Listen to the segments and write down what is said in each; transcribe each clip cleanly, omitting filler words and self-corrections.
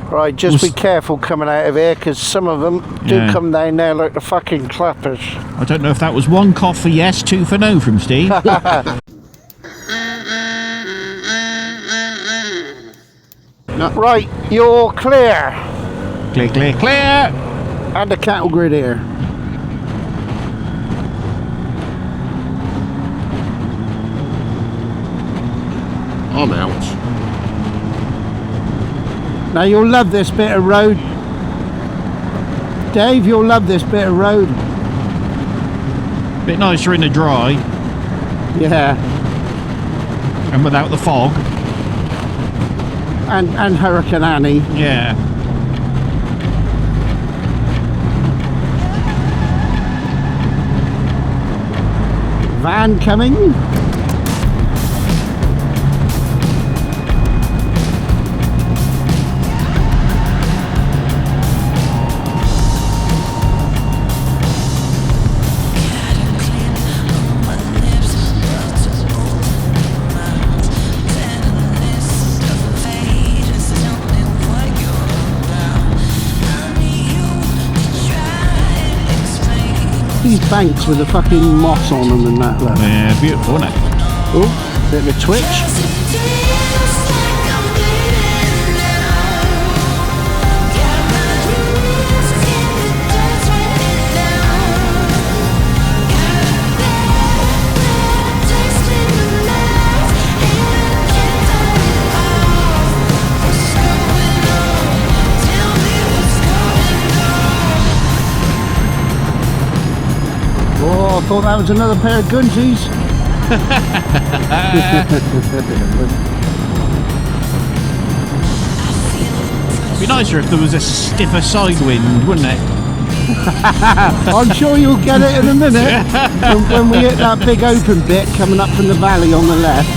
Right, just be careful coming out of here, because some of them do come down there like the fucking clappers. I don't know if that was 1 cough for yes, 2 for no from Steve. No. Right, you're clear. Clear, clear, clear. And the cattle grid here. I'm out. Now you'll love this bit of road. Dave, you'll love this bit of road. Bit nicer in the dry. Yeah. And without the fog. And Hurricane Annie. Yeah. Van coming. These banks with the fucking moss on them and that, look. Yeah, beautiful, isn't it? Oh, bit of a twitch. Oh, I thought that was another pair of gunsies. It'd be nicer if there was a stiffer side wind, wouldn't it? I'm sure you'll get it in a minute when we hit that big open bit coming up from the valley on the left.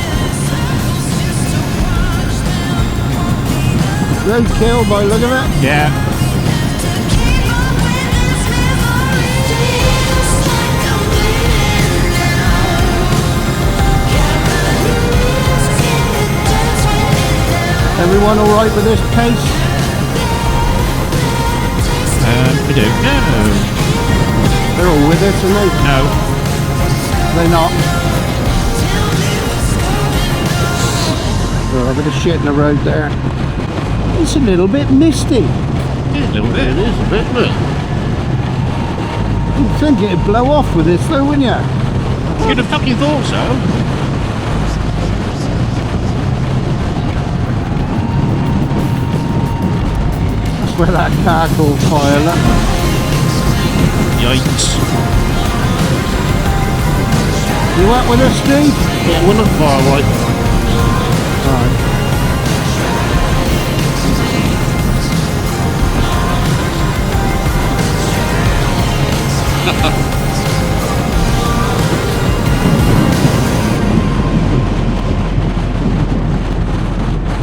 Roadkill by the look of it. Yeah. Everyone all right with this pace? We do. No. They're all with us, aren't they? No. They're not. Oh, a bit of shit in the road there. It's a little bit misty. Yeah, a little bit. It is a bit, isn't it? You'd think it'd blow off with this though, wouldn't you? You'd have fucking thought so. Where that car caught fire, look. Yikes. You up with us, Steve? Yeah, we're not far away. Alright.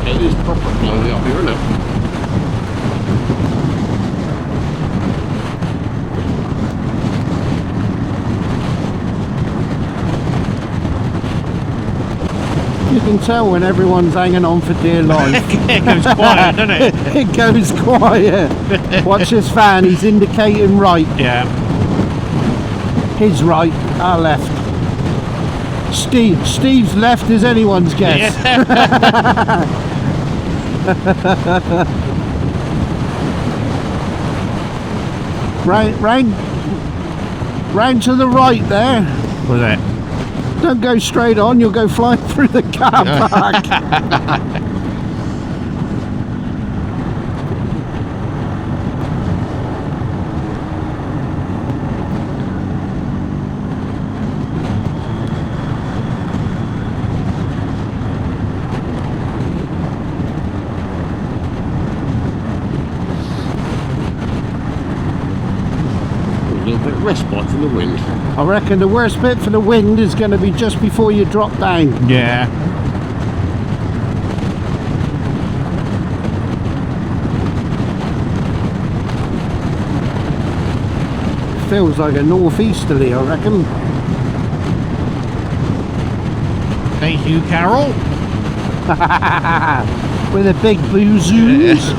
It is proper blowy up here, isn't it? You can tell when everyone's hanging on for dear life. It goes quiet, doesn't it? It goes quiet. Watch this fan, he's indicating right. Yeah. His right, our left. Steve's left is anyone's guess. Yeah. round to the right there. Was it? Don't go straight on, you'll go flying through the car park. A little bit of respite from the wind. I reckon the worst bit for the wind is going to be just before you drop down. Yeah. Feels like a northeasterly, I reckon. Thank you, Carol. with the big boozoos.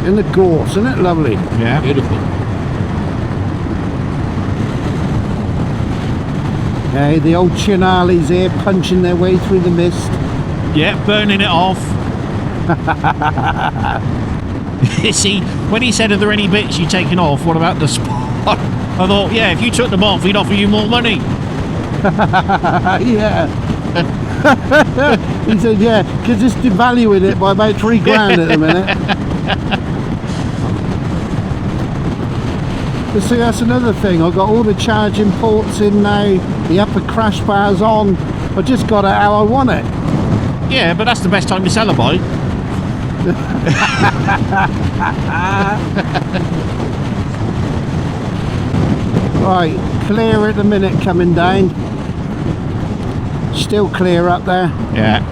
In the gorse, isn't it lovely? Yeah. Beautiful. Hey, the old Chinali's here punching their way through the mist. Yeah, burning it off. See, when he said, are there any bits you taking off, what about the spot? I thought, yeah, if you took them off, he'd offer you more money. Yeah. He said, yeah, because it's devaluing it by about 3 grand at the minute. But see, that's another thing. I've got all the charging ports in now, the upper crash bar's on. I just got it how I want it. Yeah, but that's the best time to sell a bike. Right, clear at the minute coming down. Still clear up there. Yeah.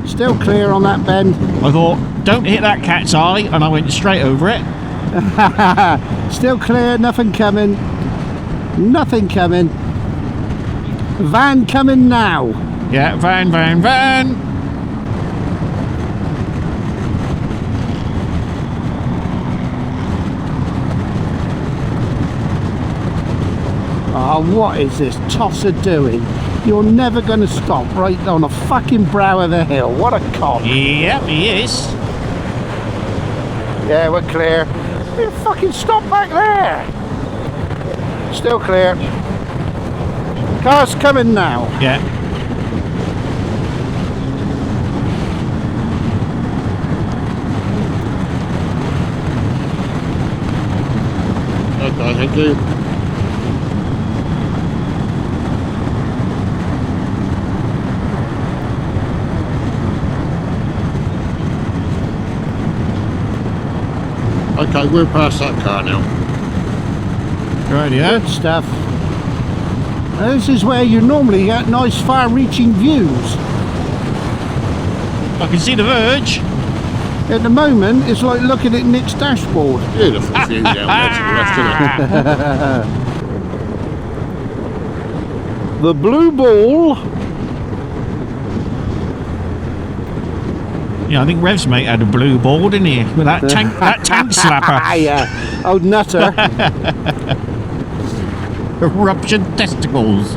Still clear on that bend. I thought, don't hit that cat's eye, and I went straight over it. Still clear, nothing coming. Nothing coming. Van coming now. Yeah, van. Oh, what is this tosser doing? You're never going to stop right on the fucking brow of the hill. What a cock. Yep, he is. Yeah, we're clear. You fucking stop back there. Still clear. Car's coming now. Yeah. Okay, thank you. Okay, we're past that car now. Right, yeah. Good stuff. Now, this is where you normally get nice far-reaching views. I can see the verge. At the moment, it's like looking at Nick's dashboard. Beautiful view down there to the left, isn't it? The blue ball. Yeah, I think Rev's mate had a blue ball, didn't he? With that tank slapper. Yeah, old nutter. Ruptured testicles.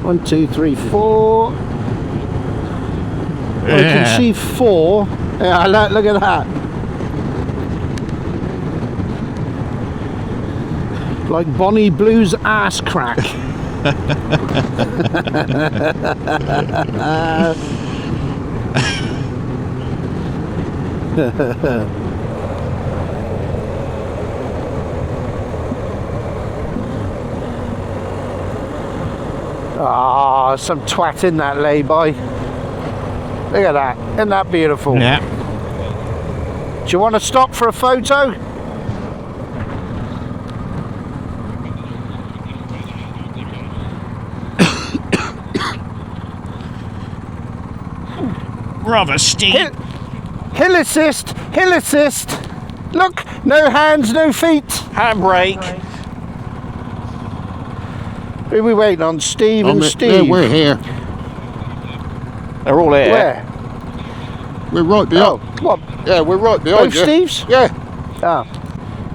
1, 2, 3, 4. I can see 4. Yeah, look at that. Like Bonnie Blue's ass crack. Ah, some twat in that lay-by. Look at that. Isn't that beautiful? Yeah. Do you want to stop for a photo? Rather steep. Hill assist, hill assist. Look, no hands, no feet. Handbrake. Who are we waiting on? Steve and Steve. Yeah, we're here. They're all here. Where? We're right behind. What? Yeah, we're right behind Both you. Steves? Yeah. Oh.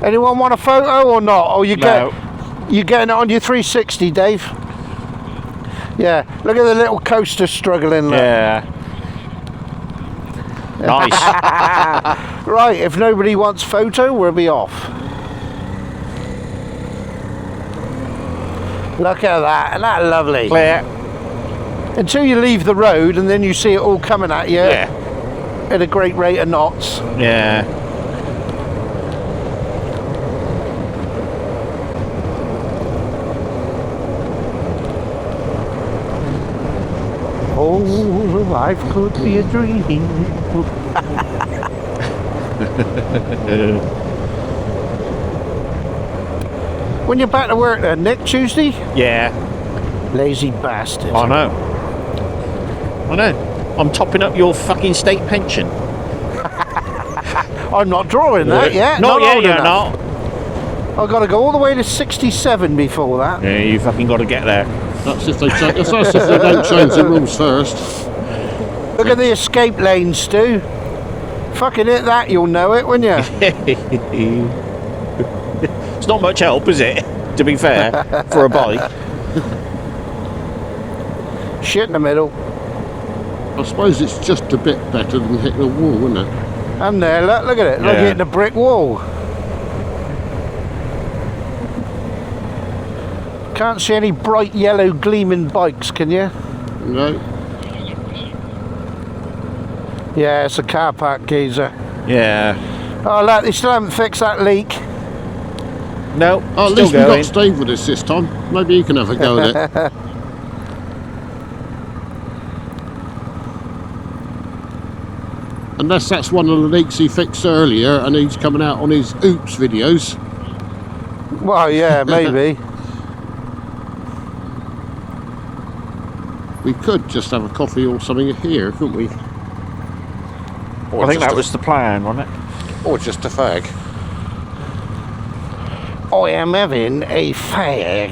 Anyone want a photo or not? Oh, you No. you getting it on your 360, Dave? Yeah. Look at the little coaster struggling there. Yeah. Nice. Right, if nobody wants photo, we'll be off. Look at that, isn't that lovely? Clear. Until you leave the road and then you see it all coming at you at a great rate of knots. Yeah. Oh, life could be a dream. When you're back to work then, Nick, Tuesday? Yeah. Lazy bastard. I know. I'm topping up your fucking state pension. I'm not drawing that yet. Not yet, old you're enough. not. I've got to go all the way to 67 before that. Yeah, you fucking got to get there. That's if they don't change the rules first. Look at the escape lane, Stu. Fucking hit that, you'll know it, won't you? It's not much help, is it? To be fair, for a bike. Shit in the middle. I suppose it's just a bit better than hitting a wall, isn't it? And there, look at it. Like Yeah. hitting a brick wall. Can't see any bright yellow gleaming bikes, can you? No. Yeah, it's a car park geezer. Yeah. Oh, look, they still haven't fixed that leak. No, Oh, at still least we going. got Steve with us this time. Maybe you can have a go at it. Unless that's one of the leaks he fixed earlier and he's coming out on his oops videos. Well, yeah, maybe. We could just have a coffee or something here, couldn't we? I think that was the plan, wasn't it? Or just a fag. I am having a fag.